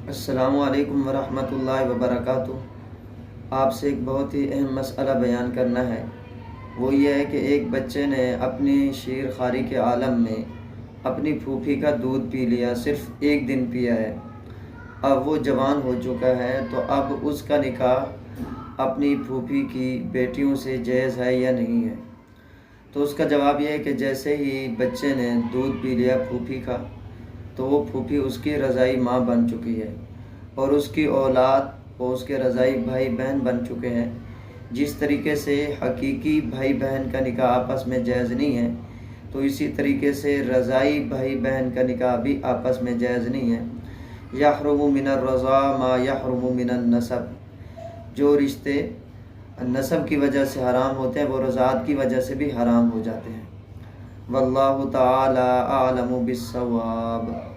अस्सलामुअलैकुम वरहमतुल्लाहि वबरकातुहू। आपसे एक बहुत ही अहम मसला बयान करना है। वो ये है कि एक बच्चे ने अपनी शीरखारी के आलम में अपनी फूफी का दूध पी लिया, सिर्फ़ एक दिन पिया है। अब वो जवान हो चुका है, तो अब उसका निकाह अपनी फूफी की बेटियों से जायज़ है या नहीं है। तो उसका जवाब ये है कि जैसे ही बच्चे ने दूध पी लिया फूफी का, तो वो फूफी उसकी रज़ाई माँ बन चुकी है और उसकी औलाद वो उसके रज़ाई भाई बहन बन चुके हैं। जिस तरीके से हकीकी भाई बहन का निकाह आपस में जायज़ नहीं है, तो इसी तरीके से रज़ाई भाई बहन का निकाह भी आपस में जायज़ नहीं है। यहरुमु मिनर रज़ा मा यहरुमु मिनन नसब, जो रिश्ते नसब की वजह से हराम होते हैं वो रज़ात की वजह से भी हराम हो जाते हैं। वल्लाहु ताला आलमु बिस्सवाब।